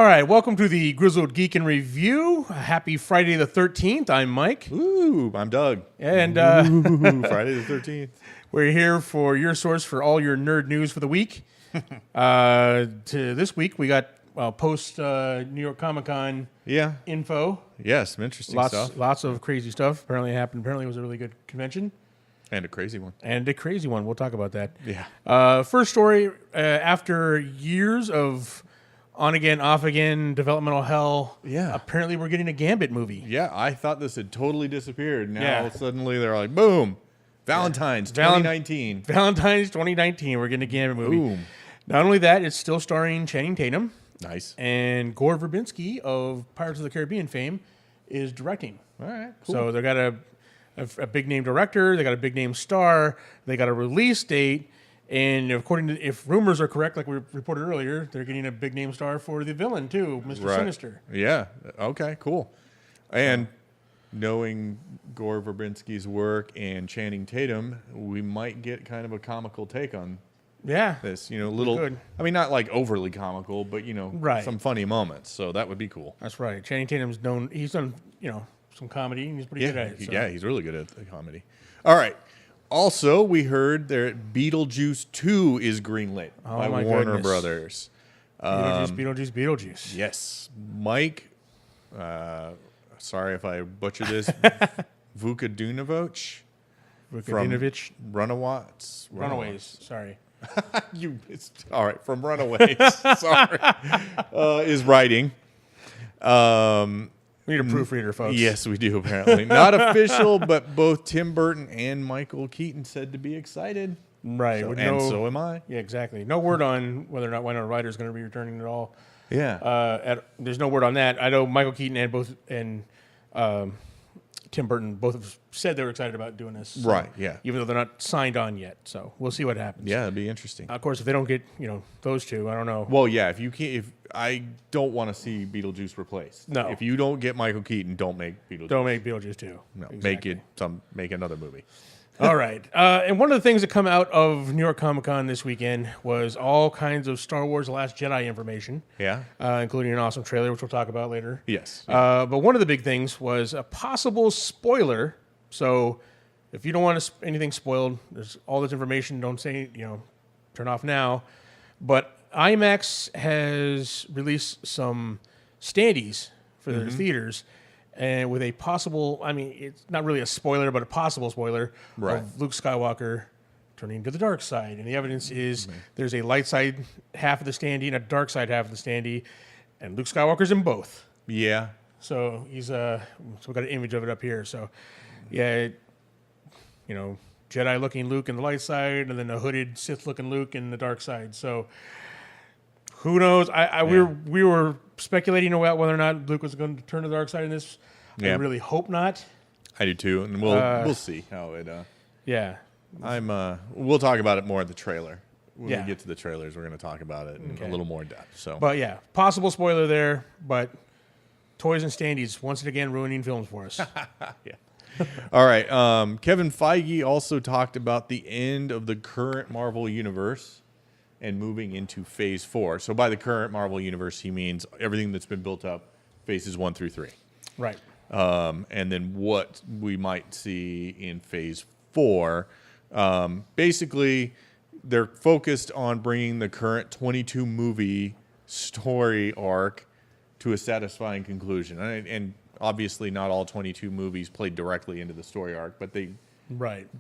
All right, welcome to the Grizzled Geek in Review. Happy Friday the 13th. I'm Mike. Ooh, I'm Doug. And Friday the 13th. we're here for your source for all your nerd news for the week. To this week, we got post New York Comic Con info. Yes, some interesting stuff. Lots of crazy stuff. Apparently it happened. Apparently it was a really good convention. And a crazy one. We'll talk about that. Yeah. First story, after years of on-again, off-again developmental hell, apparently we're getting a Gambit movie. Yeah, I thought this had totally disappeared. Now suddenly they're like, boom, Valentine's 2019. Valentine's 2019, we're getting a Gambit movie. Boom. Not only that, it's still starring Channing Tatum. Nice. And Gore Verbinski of Pirates of the Caribbean fame is directing. All right, cool. So they got a big-name director, they got a big-name star, they got a release date, and according to, if rumors are correct, like we reported earlier, they're getting a big-name star for the villain, too, Mr. Sinister. Yeah, okay, cool. And knowing Gore Verbinski's work and Channing Tatum, we might get kind of a comical take on this. You know, little, I mean, not like overly comical, but, you know, some funny moments. So that would be cool. That's right. Channing Tatum's known, he's done, you know, some comedy, and he's pretty good at it. So. Yeah, he's really good at the comedy. All right. Also, we heard that Beetlejuice 2 is greenlit by Warner Brothers. Beetlejuice. Yes. Mike, sorry if I butcher this, Vukadinovich from Runaways, sorry. All right, from Runaways, sorry, is writing. We need a proofreader, folks. Yes, we do, apparently. Not official, but both Tim Burton and Michael Keaton said to be excited. Right. So am I. Yeah, exactly. No word on whether or not Winona Ryder is going to be returning at all. Yeah. There's no word on that. I know Michael Keaton and Tim Burton both have said they were excited about doing this. So, right, yeah. Even though they're not signed on yet. So we'll see what happens. Yeah, it'd be interesting. Of course, if they don't get, those two, I don't know. Well, yeah, if I don't want to see Beetlejuice replaced. No. If you don't get Michael Keaton, don't make Beetlejuice. Don't make Beetlejuice 2. No, exactly. make another movie. All right. And one of the things that come out of New York Comic Con this weekend was all kinds of Star Wars The Last Jedi information. Yeah. Including an awesome trailer, which we'll talk about later. Yes. But one of the big things was a possible spoiler. So if you don't want anything spoiled, there's all this information. Don't say, turn off now. But IMAX has released some standees for their theaters. And with a possible, it's not really a spoiler, but a possible spoiler of Luke Skywalker turning to the dark side. And the evidence is there's a light side half of the standee and a dark side half of the standee. And Luke Skywalker's in both. Yeah. So he's, so we got an image of it up here. So, yeah, Jedi-looking Luke in the light side, and then a hooded Sith-looking Luke in the dark side. So who knows? We were speculating about whether or not Luke was going to turn to the dark side in this. I really hope not. I do too, and we'll see how it. Yeah, we'll talk about it more at the trailer. When we get to the trailers, we're going to talk about it in a little more depth. So, but yeah, possible spoiler there. But toys and standees once again ruining films for us. Yeah. All right. Kevin Feige also talked about the end of the current Marvel universe and moving into Phase 4. So by the current Marvel universe, he means everything that's been built up, Phases 1 through 3. Right. And then what we might see in Phase 4. Basically, they're focused on bringing the current 22-movie story arc to a satisfying conclusion. And obviously not all 22 movies played directly into the story arc, but they,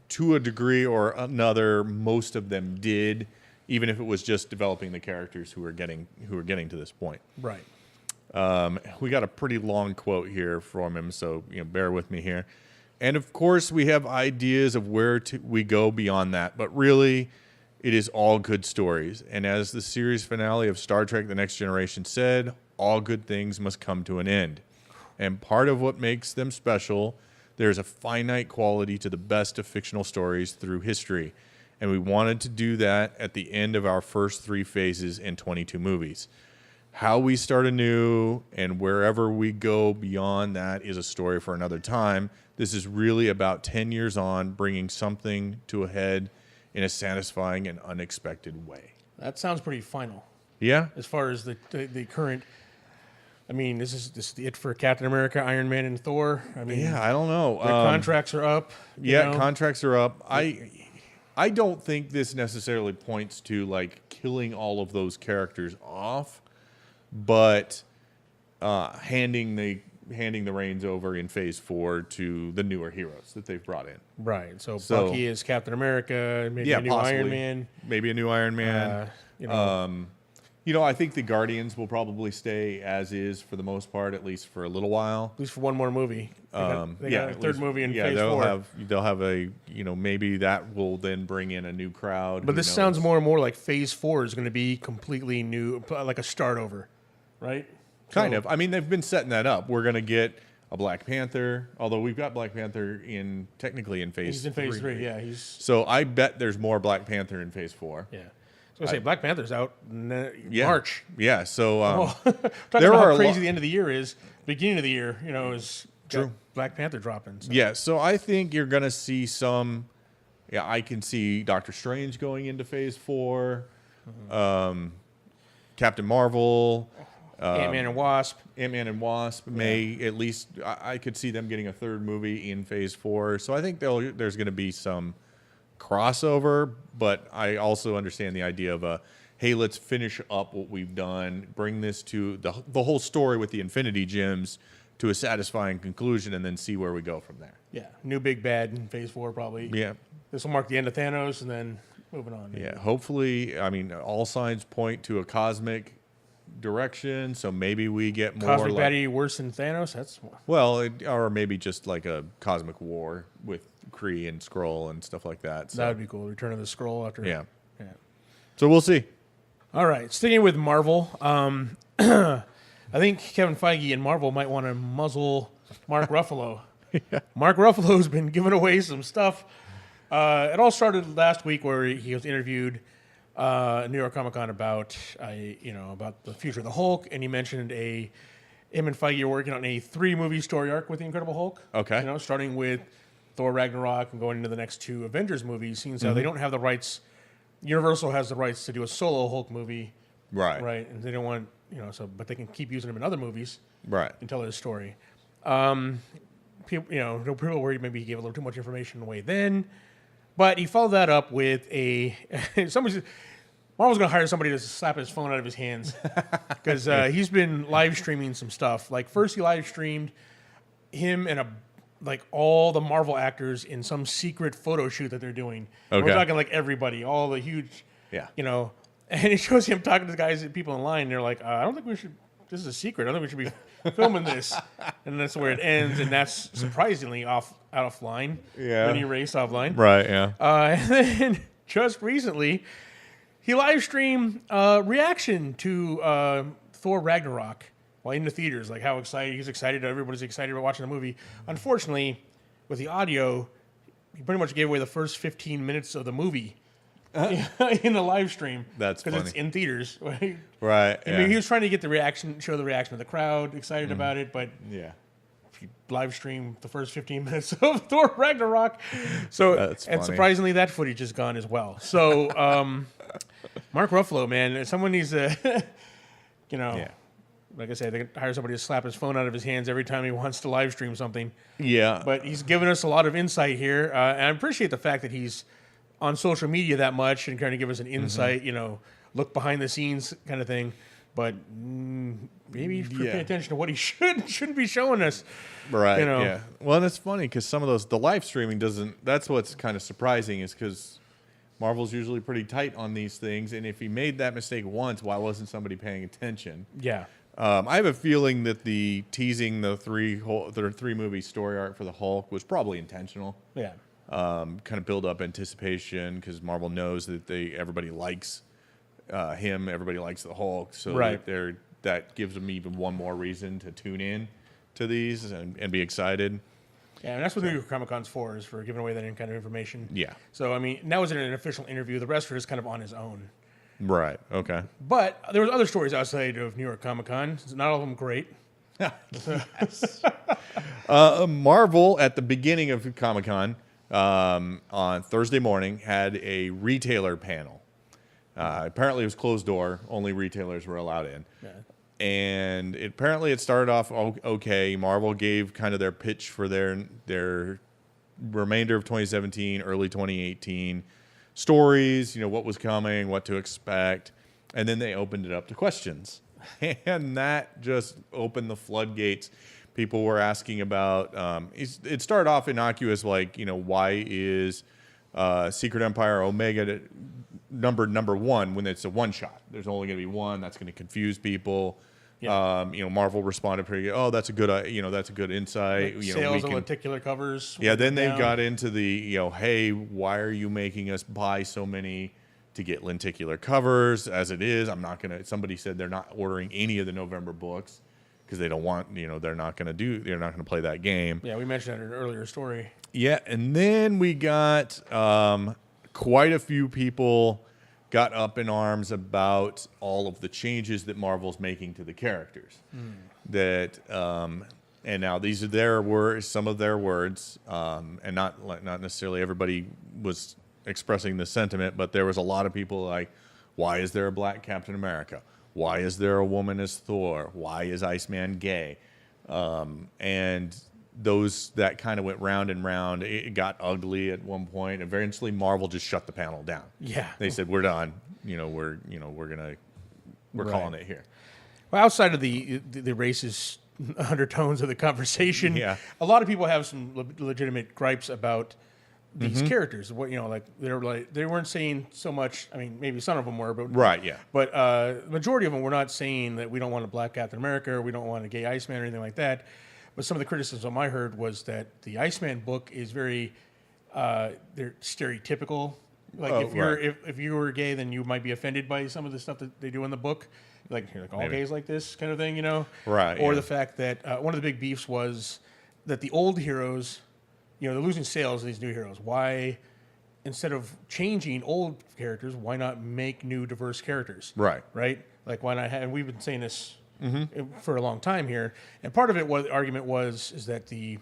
to a degree or another, most of them did, even if it was just developing the characters who are getting to this point. Right. We got a pretty long quote here from him, so bear with me here. And of course, we have ideas of where we go beyond that, but really, it is all good stories. And as the series finale of Star Trek: The Next Generation said, all good things must come to an end. And part of what makes them special, there's a finite quality to the best of fictional stories through history. And we wanted to do that at the end of our first 3 phases in 22 movies. How we start anew and wherever we go beyond that is a story for another time. This is really about 10 years on, bringing something to a head in a satisfying and unexpected way. That sounds pretty final. Yeah? As far as the current I mean, this is it for Captain America, Iron Man, and Thor. I mean, Yeah, I don't know. their contracts are up. you know? Contracts are up. I don't think this necessarily points to like killing all of those characters off, but handing the reins over in Phase 4 to the newer heroes that they've brought in. Right. So Bucky is Captain America. Maybe a new possibly. Iron Man. Maybe a new Iron Man. I think the Guardians will probably stay as is for the most part, at least for a little while. At least for one more movie. They got a third movie in Phase 4. They'll have a, maybe that will then bring in a new crowd. But this sounds more and more like Phase 4 is going to be completely new, like a start over, right? Kind of. I mean, they've been setting that up. We're going to get a Black Panther, although we've got Black Panther technically in Phase 3. He's in Phase 3, yeah. So I bet there's more Black Panther in Phase 4. Yeah. I was going to say, Black Panther's out in March. Yeah, so... talking about how crazy the end of the year is. Beginning of the year, is true. Black Panther dropping. So. Yeah, so I think you're going to see some... Yeah, I can see Doctor Strange going into Phase 4. Mm-hmm. Captain Marvel... Ant-Man and Wasp. Ant-Man and Wasp may at least... I could see them getting a third movie in Phase 4. So I think there's going to be some crossover, but I also understand the idea of hey, let's finish up what we've done, bring this to the whole story with the Infinity Gems to a satisfying conclusion, and then see where we go from there. Yeah, new big bad in Phase 4 probably. Yeah. This will mark the end of Thanos, and then moving on. Yeah, hopefully, I mean, all signs point to a cosmic direction, so maybe we get more cosmic baddie worse than Thanos. Or maybe just like a cosmic war with Kree and Skrull and stuff like that. So. That would be cool. Return of the Skrull after. Yeah. So we'll see. All right, sticking with Marvel. I think Kevin Feige and Marvel might want to muzzle Mark Ruffalo. Yeah. Mark Ruffalo's been giving away some stuff. It all started last week where he was interviewed at New York Comic Con about the future of the Hulk, and he mentioned him and Feige are working on a 3-movie story arc with the Incredible Hulk. Okay. Starting with Thor Ragnarok and going into the next 2 Avengers movies. Seeing how they don't have the rights. Universal has the rights to do a solo Hulk movie. Right. Right. And they don't want, but they can keep using him in other movies. Right. And tell his story. People were worried maybe he gave a little too much information away then. But he followed that up with Marvel's going to hire somebody to slap his phone out of his hands because he's been live streaming some stuff. Like first he live streamed him and all the Marvel actors in some secret photo shoot that they're doing. Okay. We're talking like everybody, all the huge, and it shows him talking to the guys, people in line. And they're like, I don't think we should. This is a secret. I don't think we should be filming this. And that's where it ends. And that's surprisingly out of line. Yeah. When he raced offline. Right. Yeah. And then just recently, he live streamed reaction to Thor Ragnarok while in the theaters, like how excited he's excited. Everybody's excited about watching the movie. Unfortunately, with the audio, he pretty much gave away the first 15 minutes of the movie in the live stream. That's funny. Because it's in theaters. Right. Right. I mean, he was trying to get show the reaction of the crowd, excited about it, but if you live stream the first 15 minutes of Thor Ragnarok. So, and surprisingly, that footage is gone as well. So, Mark Ruffalo, man, someone needs to, like I said, they can hire somebody to slap his phone out of his hands every time he wants to live stream something. Yeah. But he's given us a lot of insight here. And I appreciate the fact that he's on social media that much and kind of give us an insight, look behind the scenes kind of thing. But maybe pay attention to what he shouldn't be showing us. Right. Yeah. Well, and it's funny because some of the live streaming doesn't, that's what's kind of surprising is because Marvel's usually pretty tight on these things. And if he made that mistake once, why wasn't somebody paying attention? Yeah. I have a feeling that the teasing the 3-movie story arc for the Hulk was probably intentional. Yeah. Kind of build up anticipation because Marvel knows that everybody likes him, everybody likes the Hulk, so that gives them even one more reason to tune in to these and be excited. Yeah, and that's what New York Comic Con's for, is for giving away that kind of information. Yeah. So I mean, that was in an official interview. The rest are just kind of on his own. Right. Okay. But there was other stories outside of New York Comic Con. Not all of them great. Yes. Marvel at the beginning of Comic Con on Thursday morning had a retailer panel. Apparently it was closed door. Only retailers were allowed in. Yeah. And apparently it started off okay. Marvel gave kind of their pitch for their remainder of 2017, early 2018 stories, what was coming, what to expect. And then they opened it up to questions. And that just opened the floodgates. People were asking about, it started off innocuous, like, why is Secret Empire Omega number one when it's a one shot? There's only going to be one. That's going to confuse people. Yeah. Marvel responded pretty good. Oh, that's a good, that's a good insight. Like sales of lenticular covers. Yeah. Then they got into the, hey, why are you making us buy so many to get lenticular covers? As it is, somebody said they're not ordering any of the November books because they don't want, they're not going to play that game. Yeah. We mentioned that in an earlier story. Yeah. And then we got quite a few people got up in arms about all of the changes that Marvel's making to the characters. That and now these are their words, some of their words, and not necessarily everybody was expressing the sentiment, but there was a lot of people like, why is there a black Captain America? Why is there a woman as Thor? Why is Iceman gay? And those that kind of went round and round. It got ugly at one point. Eventually, Marvel just shut the panel down. Yeah, they said we're done. We're calling it here. Well, outside of the racist undertones of the conversation, yeah, a lot of people have some legitimate gripes about these characters. What they weren't saying so much. I mean, maybe some of them were, but right, yeah. But the majority of them were not saying that we don't want a black Captain America or we don't want a gay Iceman or anything like that. But some of the criticism I heard was that the Iceman book is very they're stereotypical. Like if you were gay, then you might be offended by some of the stuff that they do in the book. Like all Maybe. Gays like this kind of thing, Right. Or the fact that one of the big beefs was that the old heroes, they're losing sales of these new heroes. Why, instead of changing old characters, why not make new diverse characters? Right. Right. Like why not? And we've been saying this for a long time here, and part of it was the argument is that a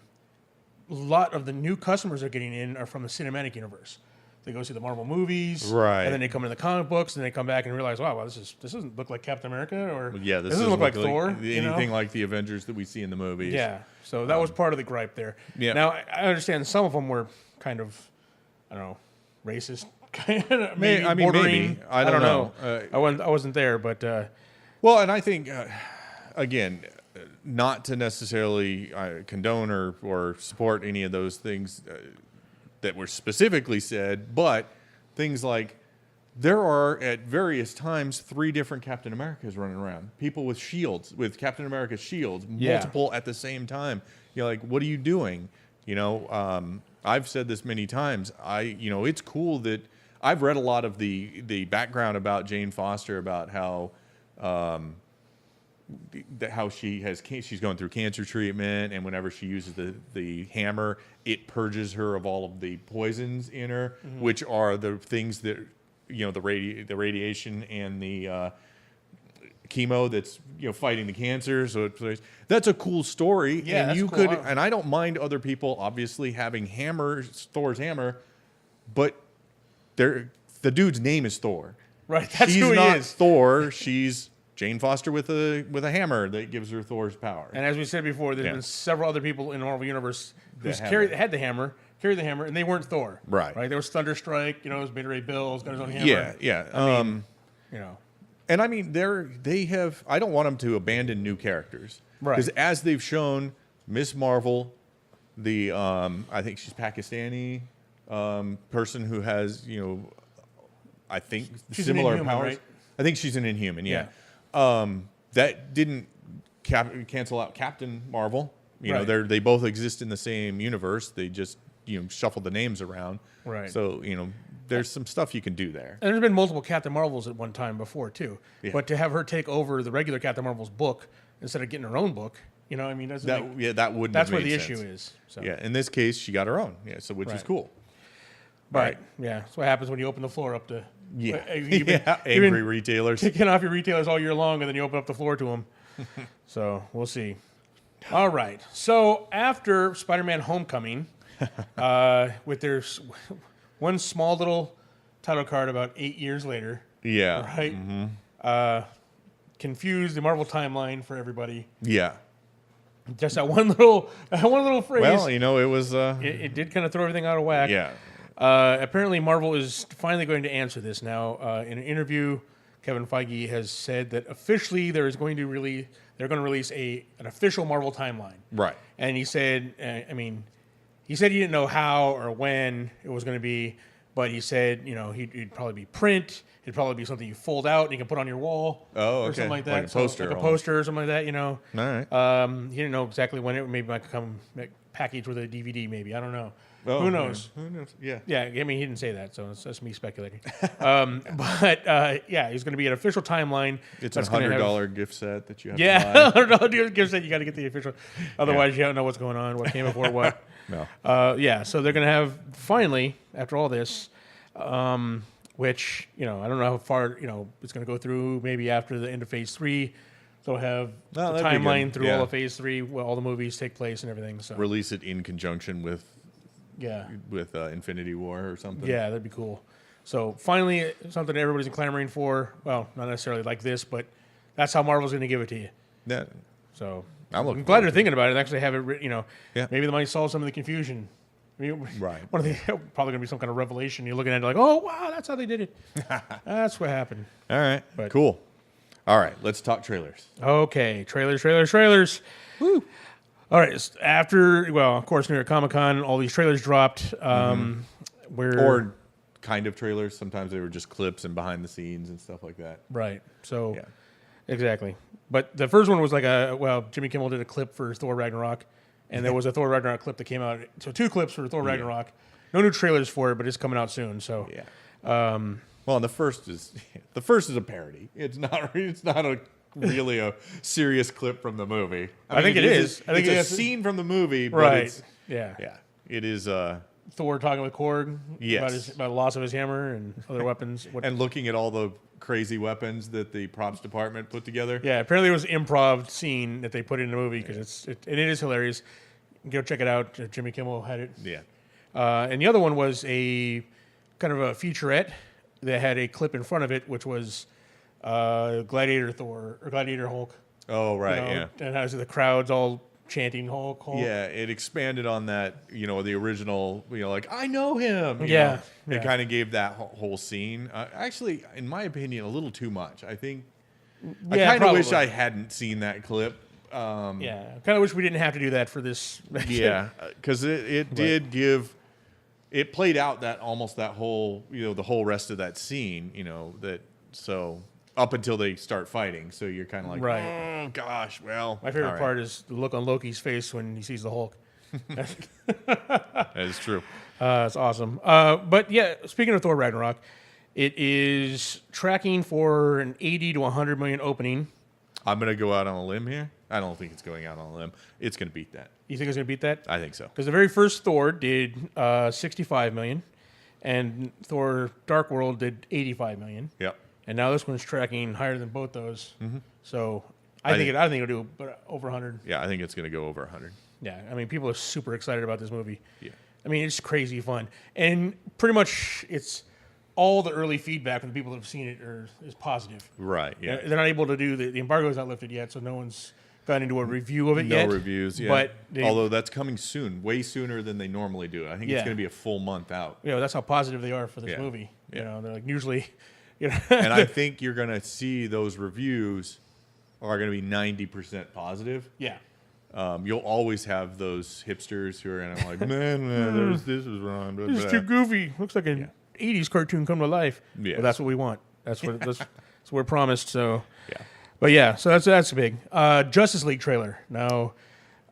lot of the new customers they're getting in are from the cinematic universe. They go see the Marvel movies, right? And then they come into the comic books, and they come back and realize, wow, well, this doesn't look like Captain America, or this doesn't look like Thor, anything like the Avengers that we see in the movies. Yeah, so that was part of the gripe there. Yeah. Now I understand some of them were kind of, I don't know, racist, kind of maybe bordering. Maybe I don't know. I wasn't there, but well, and I think again, not to necessarily condone or support any of those things that were specifically said, but things like there are at various times 3 different Captain Americas running around. People with shields, with Captain America's shields, multiple at the same time. You're like, what are you doing? I've said this many times. It's cool that I've read a lot of the background about Jane Foster, about how she's going through cancer treatment, and whenever she uses the hammer, it purges her of all of the poisons in her, which are the things that the radiation and the chemo that's fighting the cancer. So that's a cool story. Yeah, and you cool. could, and I don't mind other people obviously having Thor's hammer, but the dude's name is Thor. Right, that's She's who he not is. Thor. She's Jane Foster with a hammer that gives her Thor's power. And as we said before, there's been several other people in the Marvel Universe who carried the hammer, and they weren't Thor. Right. There was Thunderstrike, it was Beta Ray Bill, he's got his own hammer. Yeah. And I mean, they have. I don't want them to abandon new characters, right? Because as they've shown, Miss Marvel, I think she's Pakistani person who has I think she's similar Inhuman, powers. Right? I think she's an Inhuman. Yeah. That didn't cancel out Captain Marvel. They both exist in the same universe. They just shuffled the names around. Right. So there's some stuff you can do there. And there's been multiple Captain Marvels at one time before too. Yeah. But to have her take over the regular Captain Marvel's book instead of getting her own book, that wouldn't. That's where the sense. issue is. So. Yeah. In this case, she got her own. Yeah. So which is cool. Right. Yeah. That's what happens when you open the floor up to. Angry retailers. Kicking off your retailers all year long, and then you open up the floor to them. So we'll see. All right. So after Spider-Man: Homecoming, with their one small little title card about 8 years later. Yeah. Right. Mm-hmm. confuse the Marvel timeline for everybody. Yeah. Just that one little phrase. Well, it was. It did kind of throw everything out of whack. Yeah. Apparently, Marvel is finally going to answer this now. In an interview, Kevin Feige has said that officially they're going to release an official Marvel timeline. Right. And he said, he said he didn't know how or when it was going to be, but he said, he'd probably be print. It'd probably be something you fold out and you can put on your wall. Oh, okay. Or something like that. Like a poster. Like a poster or something like that, All right. He didn't know exactly when it might come packaged with a DVD, maybe. I don't know. Oh, Who knows? Yeah. Who knows? Yeah. Yeah, he didn't say that, so that's me speculating. But he's going to be an official timeline. It's a $100 gift set that you have to Yeah, buy. $100 gift set. You got to get the official. Otherwise, you don't know what's going on, what came before what. No. So they're going to have, finally, after all this, which, I don't know how far, it's going to go through, maybe after the end of Phase 3. So we'll have the timeline through all of Phase 3, where all the movies take place and everything. So release it in conjunction with Infinity War or something. Yeah, that'd be cool. So finally, something everybody's clamoring for. Well, not necessarily like this, but that's how Marvel's going to give it to you. Yeah. So I'm glad they're thinking about it and actually have it written. Yeah. Maybe they might solve some of the confusion. Right. One of the probably going to be some kind of revelation. You're looking at it like, oh, wow, that's how they did it. That's what happened. All right. Cool. All right. Let's talk trailers. Okay. Trailers. Woo. All right. Of course, New York Comic Con, all these trailers dropped. Or kind of trailers. Sometimes they were just clips and behind the scenes and stuff like that. Right. So, exactly. But the first one was like Jimmy Kimmel did a clip for Thor Ragnarok, and there was a Thor Ragnarok clip that came out. So 2 clips for Thor Ragnarok. No new trailers for it, but it's coming out soon. So yeah. Well, and the first is a parody. It's not really a serious clip from the movie. I think it is. I think it's a scene from the movie, but right. Yeah. It is. Thor talking with Korg yes. about the loss of his hammer and other weapons. And looking at all the crazy weapons that the props department put together. Yeah, apparently it was an improv scene that they put in the movie because it is hilarious. Go check it out. Jimmy Kimmel had it. Yeah. And the other one was a kind of a featurette that had a clip in front of it, which was Gladiator Thor or Gladiator Hulk. Oh, right, And has the crowds all chanting Hulk. Yeah, it expanded on that, the original, like, I know him. Yeah. It kind of gave that whole scene. Actually, in my opinion, a little too much. I think I kind of wish I hadn't seen that clip. I kind of wish we didn't have to do that for this. Yeah, because it did give... It played out that whole, the whole rest of that scene, so up until they start fighting. So you're kind of like, oh, gosh, well. My favorite part is the look on Loki's face when he sees the Hulk. That is true. It's awesome. But yeah, speaking of Thor Ragnarok, it is tracking for an 80 to 100 million opening. I'm going to go out on a limb here. I don't think it's going out on a limb. It's going to beat that. You think it's going to beat that? I think so. Because the very first Thor did 65 million, and Thor Dark World did 85 million. Yep. And now this one's tracking higher than both those. Mm-hmm. So I think it'll do over 100. Yeah, I think it's going to go over 100. Yeah, I mean, people are super excited about this movie. Yeah. I mean, it's crazy fun. And pretty much it's all the early feedback from the people that have seen it is positive. Right, yeah. They're not able to do the embargo's not lifted yet, so no one's gotten into a review of it yet. No reviews, yeah. But although that's coming soon, way sooner than they normally do. I think it's going to be a full month out. That's how positive they are for this movie. Yeah. They're like usually... And I think you're going to see those reviews are going to be 90% positive. Yeah. You'll always have those hipsters who are like, man, this is wrong. This is too goofy. Looks like an 80s cartoon come to life. Yeah. Well, that's what we want. That's what we're promised. So, yeah. But yeah, so that's big. Justice League trailer. Now,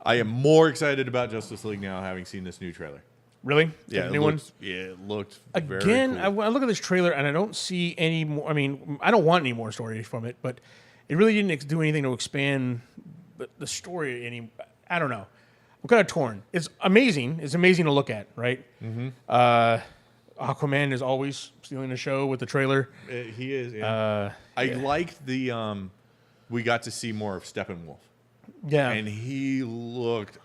I am more excited about Justice League now, having seen this new trailer. Really? Yeah, new one? Yeah, it looked again. Very cool. I look at this trailer and I don't see any more. I mean, I don't want any more story from it, but it really didn't do anything to expand the story any. I don't know. I'm kind of torn. It's amazing. It's amazing to look at, right? Mm-hmm. Aquaman is always stealing the show with the trailer. He is. Yeah. I liked the. We got to see more of Steppenwolf. Yeah, and he looked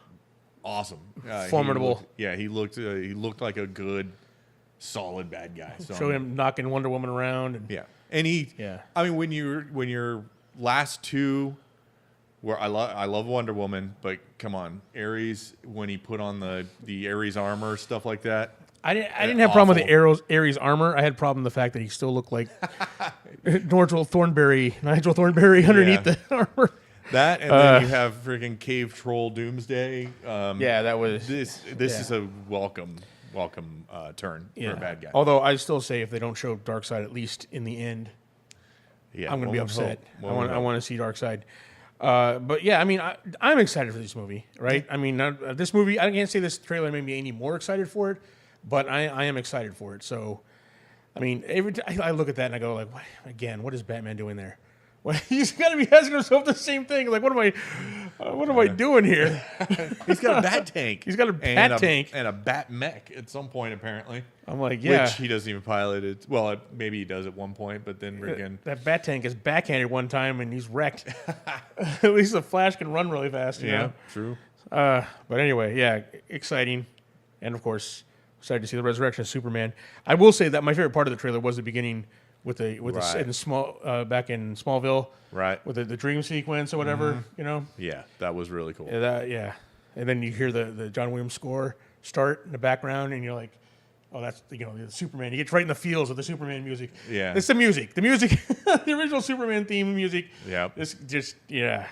awesome. Formidable. He looked like a good, solid bad guy. So show him knocking Wonder Woman around. And, and he. Yeah. I mean, when you're last two, where I love Wonder Woman, but come on, Ares, when he put on the Ares armor, stuff like that. I didn't have a problem with the Ares armor. I had a problem with the fact that he still looked like Nigel Thornberry underneath the armor. That, and then you have freaking Cave Troll Doomsday. That was this is a welcome turn for a bad guy. Although I still say if they don't show Darkseid at least in the end, I'm going to be upset. I want to see Darkseid. But yeah, I mean, I'm excited for this movie, right? I mean, this movie, I can't say this trailer made me any more excited for it, but I am excited for it. So, I mean, every time I look at that and I go like, what is Batman doing there? Well, he's got to be asking himself the same thing. Like, what am I doing here? He's got a bat tank. He's got a bat tank and a bat mech at some point, apparently. I'm like, yeah. Which he doesn't even pilot it. Well, maybe he does at one point, but then again, that bat tank is backhanded one time and he's wrecked. At least the Flash can run really fast. You know? True. But anyway, yeah, exciting, and of course, excited to see the resurrection of Superman. I will say that my favorite part of the trailer was the beginning. With the back in Smallville, right? With the dream sequence or whatever, you know. Yeah, that was really cool. Yeah, and then you hear the John Williams score start in the background, and you're like, oh, that's the Superman. You get right in the feels of the Superman music. Yeah, it's the music, the original Superman theme music. Yeah, it's just they're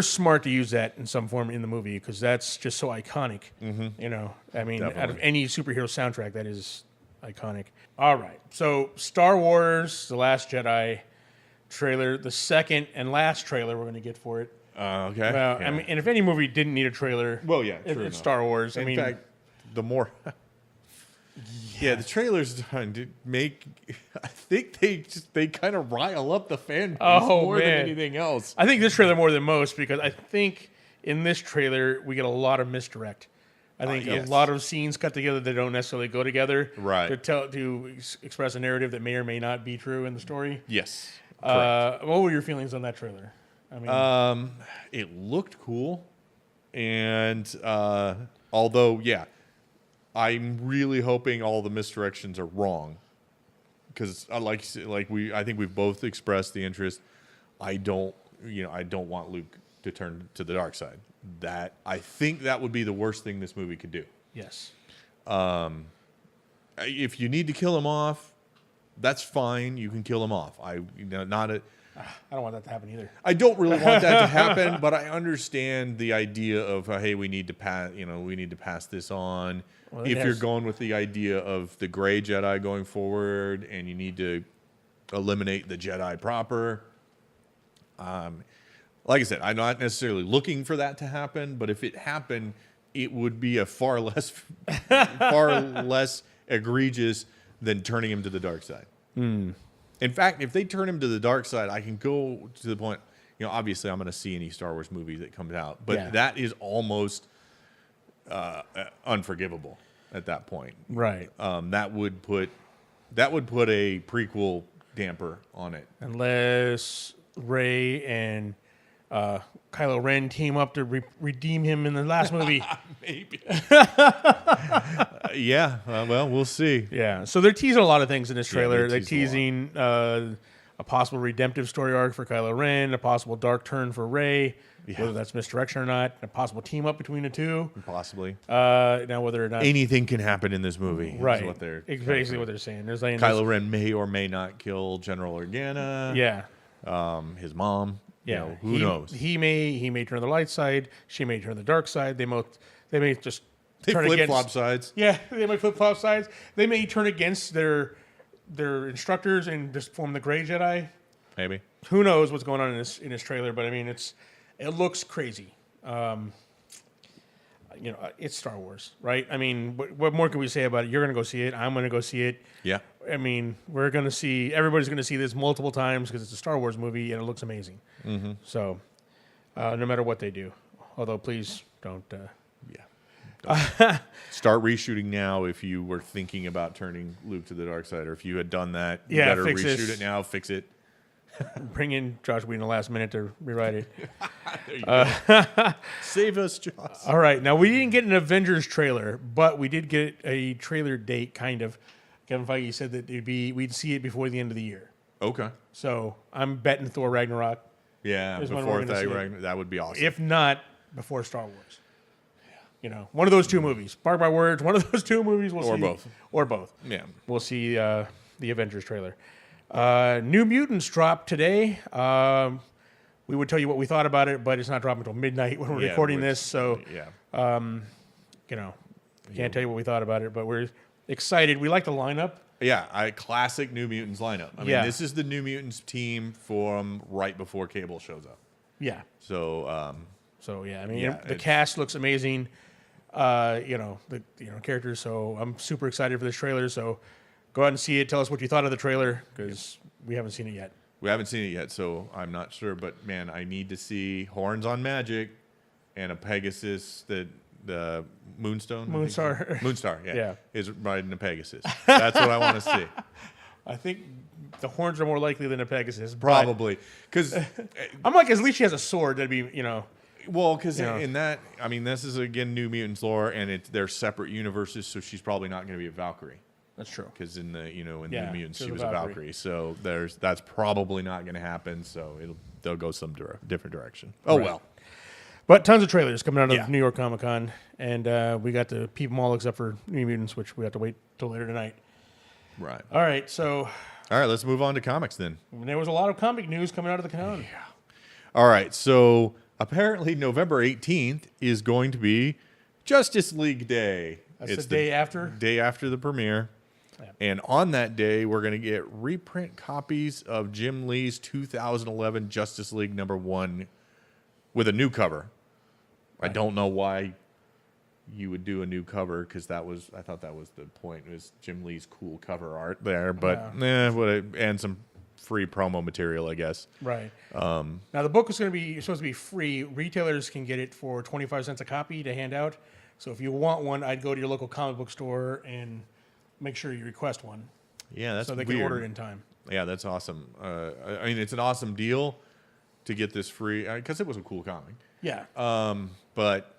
smart to use that in some form in the movie because that's just so iconic. Mm-hmm. You know, I mean, definitely. Out of any superhero soundtrack, that is iconic. All right, so Star Wars: The Last Jedi trailer, the second and last trailer we're going to get for it. Okay. Well, yeah. I mean, and if any movie didn't need a trailer, well, yeah, it's Star Wars. In fact, the more, the trailers make. I think they kind of rile up the fan base more than anything else. I think this trailer more than most because I think in this trailer we get a lot of misdirect. I think a lot of scenes cut together that don't necessarily go together, right? To express a narrative that may or may not be true in the story. Yes. What were your feelings on that trailer? I mean, it looked cool, and although, I'm really hoping all the misdirections are wrong, because I think we've both expressed the interest. I don't want Luke to turn to the dark side. That I think that would be the worst thing this movie could do. Yes. If you need to kill him off, that's fine. You can kill him off. I don't want that to happen either. I don't really want that to happen, but I understand the idea of hey, we need to pass this on. Well, if you're going with the idea of the gray Jedi going forward, and you need to eliminate the Jedi proper. Like I said, I'm not necessarily looking for that to happen, but if it happened, it would be a far less egregious than turning him to the dark side. Mm. In fact, if they turn him to the dark side, I can go to the point, obviously I'm going to see any Star Wars movie that comes out, but that is almost unforgivable at that point. Right. That would put a prequel damper on it. Unless Rey and Kylo Ren team up to redeem him in the last movie. Maybe. Well, we'll see. Yeah. So they're teasing a lot of things in this trailer. They're teasing a possible redemptive story arc for Kylo Ren, a possible dark turn for Rey, whether that's misdirection or not, a possible team up between the two. Possibly. Now, whether or not anything can happen in this movie. Right. Is what they're basically what they're saying. Kylo Ren may or may not kill General Organa. Yeah. His mom. Yeah, who knows? He may turn to the light side. She may turn to the dark side. They may just turn flip against flop sides. Yeah, they may flip flop sides. They may turn against their instructors and just form the gray Jedi. Maybe. Who knows what's going on in this trailer? But I mean, it looks crazy. It's Star Wars, right? I mean, what more can we say about it? You're going to go see it. I'm going to go see it. Yeah. I mean, everybody's going to see this multiple times because it's a Star Wars movie and it looks amazing. Mm-hmm. So, no matter what they do. Although, please don't. Start reshooting now if you were thinking about turning Luke to the dark side, or if you had done that, you better reshoot it now, fix it. Bring in Josh Whedon the last minute to rewrite it. There you go. Save us, Josh. All right. Now, we didn't get an Avengers trailer, but we did get a trailer date, kind of. Kevin Feige said that we'd see it before the end of the year. Okay. So I'm betting Thor Ragnarok. Yeah, Is when before we're gonna see it. that would be awesome. If not, before Star Wars. You know, one of those two movies. Mark my words, one of those two movies we'll see. Or both. Or both. Yeah. We'll see the Avengers trailer. New Mutants dropped today. We would tell you what we thought about it, but it's not dropping until midnight when we're recording this. So, yeah. you know, can't tell you what we thought about it, but we're excited. We like the lineup. Yeah, classic New Mutants lineup. I mean, this is the New Mutants team from right before Cable shows up. Yeah. So, I mean, the cast looks amazing. The characters. So I'm super excited for this trailer. So go out and see it. Tell us what you thought of the trailer because we haven't seen it yet. We haven't seen it yet, so I'm not sure. But man, I need to see horns on Magic and a Pegasus that the Moonstar, yeah, is riding a Pegasus. That's what I want to see. I think the horns are more likely than a Pegasus. Probably because I'm like, at least she has a sword. That'd be, Well, because in that, I mean, this is again New Mutants lore, and they're separate universes, so she's probably not going to be a Valkyrie. That's true. Because in the New Mutants she was a a Valkyrie, so that's probably not going to happen. So they'll go some different direction. Oh well. But tons of trailers coming out of New York Comic Con, and we got to peep them all except for New Mutants, which we have to wait till later tonight. Right. All right. So. All right. Let's move on to comics then. There was a lot of comic news coming out of the con. Yeah. All right. So apparently November 18th is going to be Justice League Day. It's the day after? Day after the premiere. Yeah. And on that day, we're going to get reprint copies of Jim Lee's 2011 Justice League #1 with a new cover. Right. I don't know why you would do a new cover because I thought that was the point. It was Jim Lee's cool cover art there, but and some free promo material, I guess. Right. Now the book is supposed to be free. Retailers can get it for 25 cents a copy to hand out. So if you want one, I'd go to your local comic book store and make sure you request one. Yeah, that's so they can order it in time. Yeah, that's awesome. I mean, it's an awesome deal to get this free because it was a cool comic. Yeah. But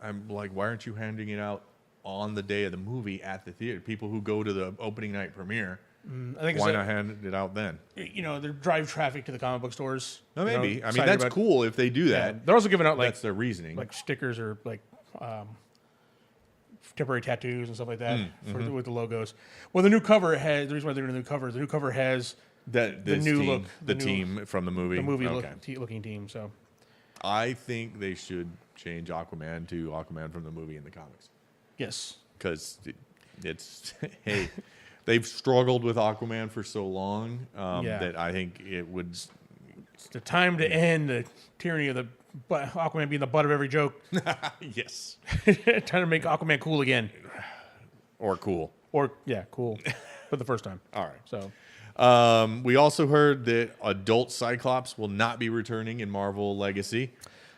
I'm like, why aren't you handing it out on the day of the movie at the theater? People who go to the opening night premiere, why not hand it out then? They drive traffic to the comic book stores. No, maybe. I mean, that's cool if they do that. Yeah. They're also giving out that's their reasoning, like stickers or like temporary tattoos and stuff like that with the logos. Well, the new cover has the reason why they're doing the new cover. The new cover has the new look, the team from the movie, looking team. So, I think they should change Aquaman to Aquaman from the movie in the comics. Yes, because it's hey, they've struggled with Aquaman for so long that I think it would. It's the time to end the tyranny of Aquaman being the butt of every joke. Yes, trying to make Aquaman cool again, or cool, cool, for the first time. All right, so. We also heard that adult Cyclops will not be returning in Marvel Legacy.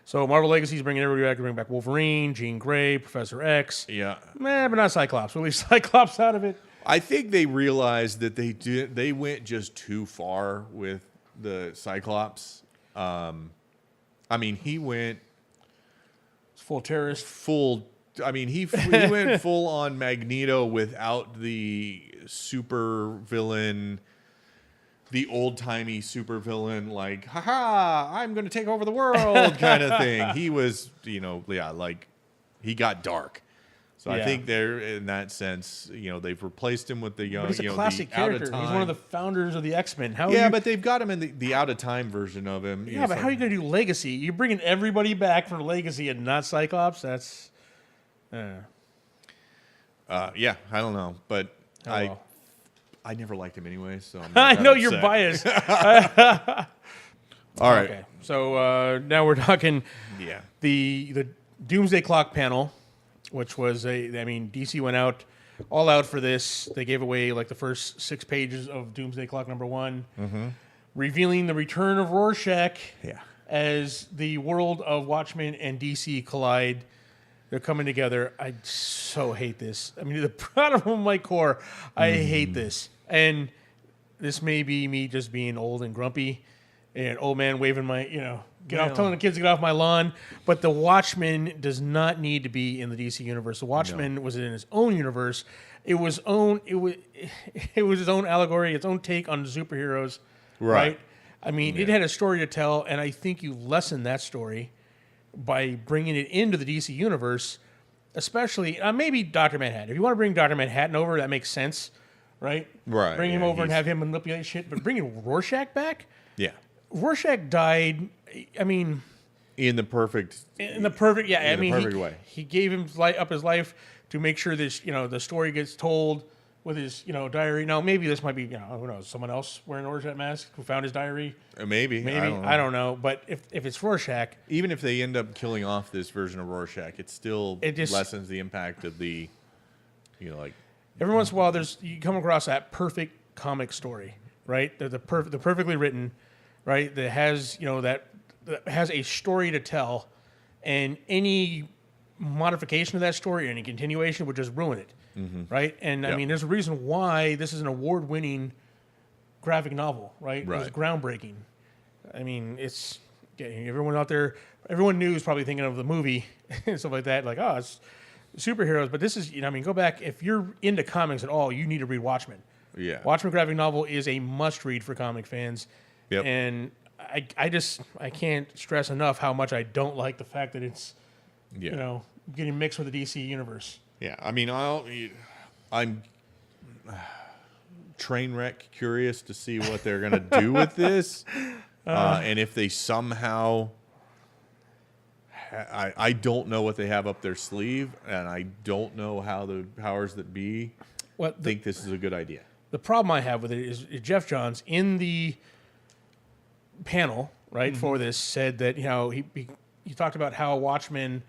So Marvel Legacy is bringing everybody back. They're bringing back Wolverine, Jean Grey, Professor X. Yeah. But not Cyclops. We'll leave Cyclops out of it. I think they realized that they went just too far with the Cyclops. I mean, he went full terrorist. He went full on Magneto without the super villain, the old timey super villain, like, haha, I'm going to take over the world kind of thing. He was, he got dark. So I think they're, in that sense, they've replaced him with the young, he's a classic character. He's one of the founders of the X-Men. But they've got him in the out of time version of him. Yeah, but how are you going to do Legacy? You're bringing everybody back from Legacy and not Cyclops? That's, I don't know, but I never liked him anyway, so I know you're biased. All right. Okay. So now we're talking the Doomsday Clock panel, which was DC went all out for this. They gave away like the first 6 pages of Doomsday Clock #1, revealing the return of Rorschach as the world of Watchmen and DC collide. They're coming together. I so hate this. I mean, the bottom of my core, I hate this. And this may be me just being old and grumpy, and old man waving my, telling the kids to get off my lawn. But the Watchmen does not need to be in the DC universe. The Watchmen was in its own universe. It was its own allegory, its own take on superheroes. Right? I mean, it had a story to tell, and I think you lessen that story by bringing it into the DC universe, especially maybe Dr. Manhattan. If you want to bring Dr. Manhattan over, that makes sense, right? Right. Bring him over and have him manipulate shit, but bringing Rorschach back? Yeah. Rorschach died, I mean... In the perfect way. He gave him up his life to make sure this, the story gets told with his, diary. Now, maybe this might be, who knows, someone else wearing a Rorschach mask who found his diary. Maybe. I don't know. But if it's Rorschach... Even if they end up killing off this version of Rorschach, it still lessens the impact of the, Every once in a while, you come across that perfect comic story, right? The perfectly written, right? That has, that has a story to tell, and any modification of that story or any continuation would just ruin it, right? And I mean, there's a reason why this is an award-winning graphic novel, right? It was groundbreaking. I mean, it's everyone out there, everyone new is probably thinking of the movie and stuff like that, like, oh, it's superheroes, but this is, go back, if you're into comics at all, you need to read Watchmen. Yeah. Watchmen graphic novel is a must-read for comic fans. Yep. And I can't stress enough how much I don't like the fact that it's, getting mixed with the DC universe. Yeah, I mean, I'm train wreck curious to see what they're going to do with this, and if they somehow, I don't know what they have up their sleeve, and I don't know how the powers that be think this is a good idea. The problem I have with it is Jeff Johns in the panel, right, for this said that he talked about how Watchmen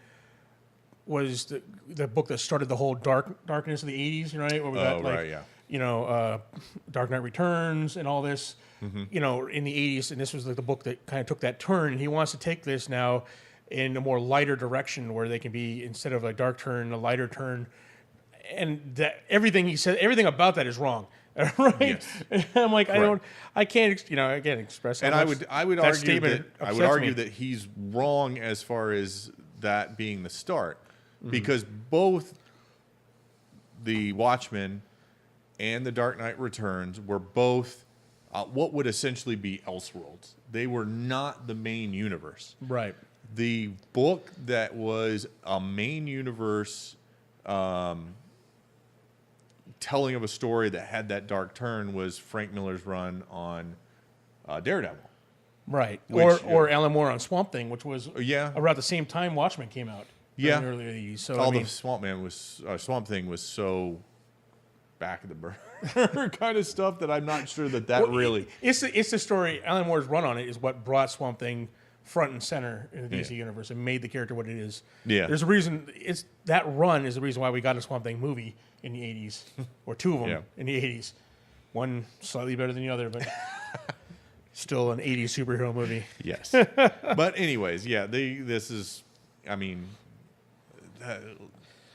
was the book that started the whole darkness of the 80s, right? Where we got Dark Knight Returns and all this, in the 80s, and this was like the book that kind of took that turn, and he wants to take this now in a more lighter direction where they can be, instead of a dark turn, a lighter turn, and that everything he said, everything about that is wrong. Right, yes. I'm like, I can't express. And I would argue that he's wrong as far as that being the start, because both the Watchmen and the Dark Knight Returns were both what would essentially be Elseworlds. They were not the main universe. Right. The book that was a main universe. Telling of a story that had that dark turn was Frank Miller's run on Daredevil. Right. Or Alan Moore on Swamp Thing, which was around the same time Watchmen came out. In the early 80s. So the Swamp Thing was so back of the burner kind of stuff that I'm not sure that really... It's the story, Alan Moore's run on it is what brought Swamp Thing front and center in the DC universe and made the character what it is. Yeah. There's a reason, that run is the reason why we got a Swamp Thing movie in the 80s, or two of them in the 80s. One slightly better than the other, but still an 80s superhero movie. Yes. But anyways, this is,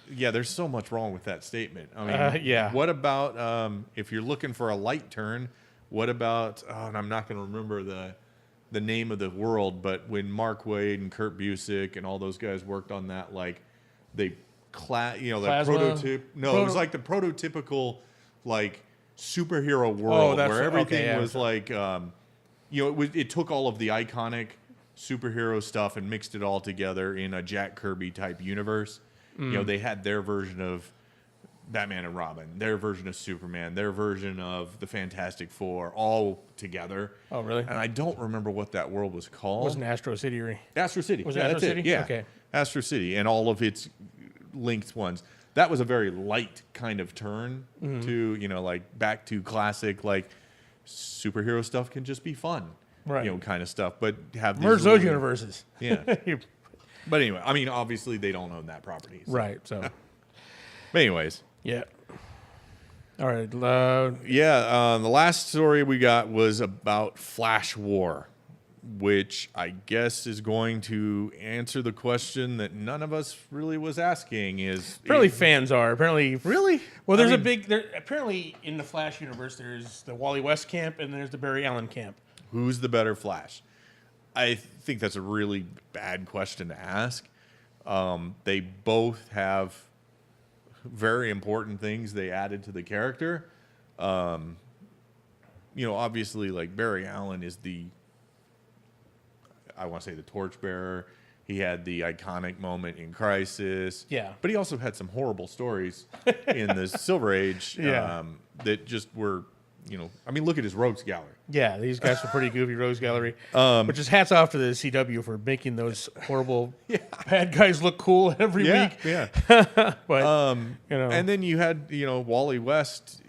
there's so much wrong with that statement. What about, if you're looking for a light turn, what about, and I'm not going to remember the name of the world, but when Mark Waid and Kurt Busiek and all those guys worked on that, like they that prototype. No, it was like the prototypical like superhero world where everything was like, it took all of the iconic superhero stuff and mixed it all together in a Jack Kirby type universe. They had their version of Batman and Robin, their version of Superman, their version of the Fantastic Four, all together. Oh, really? And I don't remember what that world was called. It wasn't Astro City. Astro City. Was it Astro City? Yeah. Okay. Astro City and all of its linked ones. That was a very light kind of turn to, like back to classic, like superhero stuff can just be fun, right? Kind of stuff. But have these merge those universes. Yeah. But anyway, obviously they don't own that property. So. Right. So. But anyways. Yeah. All right. The last story we got was about Flash War, which I guess is going to answer the question that none of us really was asking. Apparently fans are. Apparently. Really? Well, apparently in the Flash universe, there's the Wally West camp and there's the Barry Allen camp. who's the better Flash? I think that's a really bad question to ask. They both have very important things they added to the character. Obviously, like Barry Allen is I want to say the torchbearer. He had the iconic moment in Crisis. Yeah. But he also had some horrible stories in the Silver Age that just were, look at his rogues gallery. Yeah, these guys were pretty goofy rogues gallery. Which is hats off to the CW for making those horrible bad guys look cool every week. Yeah. But, And then you had, Wally West,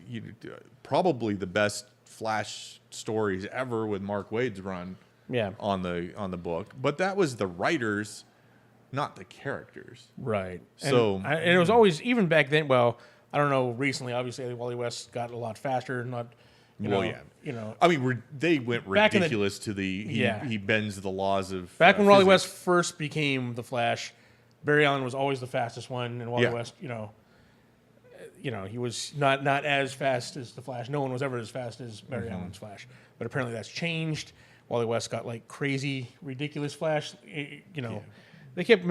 probably the best Flash stories ever with Mark Waid's run. Yeah. On the book, but that was the writers, not the characters. Right. So and it was always, even back then. Well, I don't know. Recently, obviously, Wally West got a lot faster. Not. They went ridiculous to the. He bends the laws of. Back when Wally West first became the Flash, Barry Allen was always the fastest one, and Wally West, he was not as fast as the Flash. No one was ever as fast as Barry Allen's Flash, but apparently that's changed. Wally West got like crazy, ridiculous Flash. They kept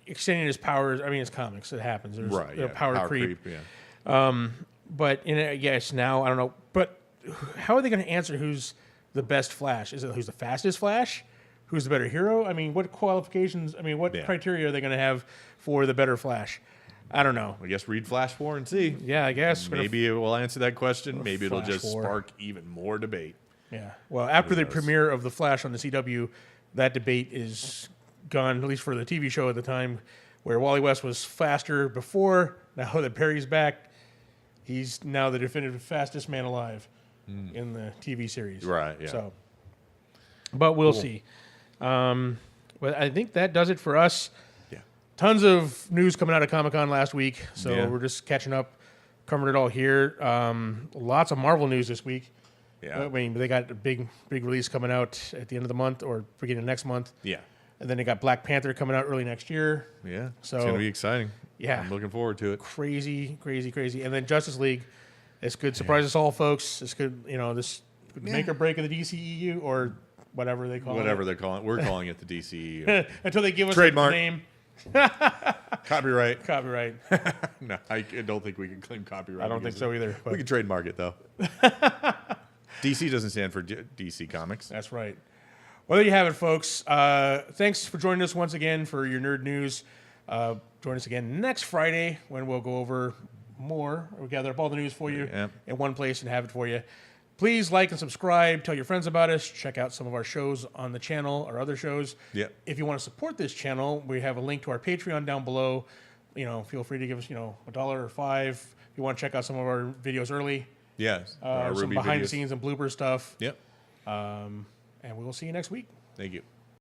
extending his powers. I mean, it's comics. It happens. There's power creep. But now I don't know. But how are they going to answer who's the best Flash? Is it who's the fastest Flash? Who's the better hero? I mean, what qualifications? I mean, what criteria are they going to have for the better Flash? I don't know. I guess read Flash 4 and see. Yeah, I guess. Maybe it will answer that question. Maybe it'll just spark even more debate. Yeah. Well, after the premiere of The Flash on the CW, that debate is gone, at least for the TV show at the time, where Wally West was faster before. Now that Barry's back, he's now the definitive fastest man alive in the TV series. Right, yeah. So, but we'll see. Well, I think that does it for us. Yeah. Tons of news coming out of Comic-Con last week, so we're just catching up, covering it all here. Lots of Marvel news this week. Yeah. I mean, they got a big release coming out at the end of the month or beginning of next month. Yeah. And then they got Black Panther coming out early next year. Yeah. So it's going to be exciting. Yeah. I'm looking forward to it. Crazy. And then Justice League. This could surprise us all, folks. This could, this could make or break of the DCEU or whatever they call it. Whatever they're calling it. We're calling it the DCEU. Until they give us Trademark. a name. Copyright. No, I don't think we can claim copyright. I don't think so either. We can trademark it, though. DC doesn't stand for DC Comics. That's right. Well, there you have it, folks. Thanks for joining us once again for your nerd news. Join us again next Friday when we'll go over more. We'll gather up all the news for you in one place and have it for you. Please like and subscribe. Tell your friends about us. Check out some of our shows on the channel, our other shows. Yeah. If you want to support this channel, we have a link to our Patreon down below. Feel free to give us, $1 or $5 if you want to check out some of our videos early. Yes. Some behind the scenes and blooper stuff. Yep. And we will see you next week. Thank you.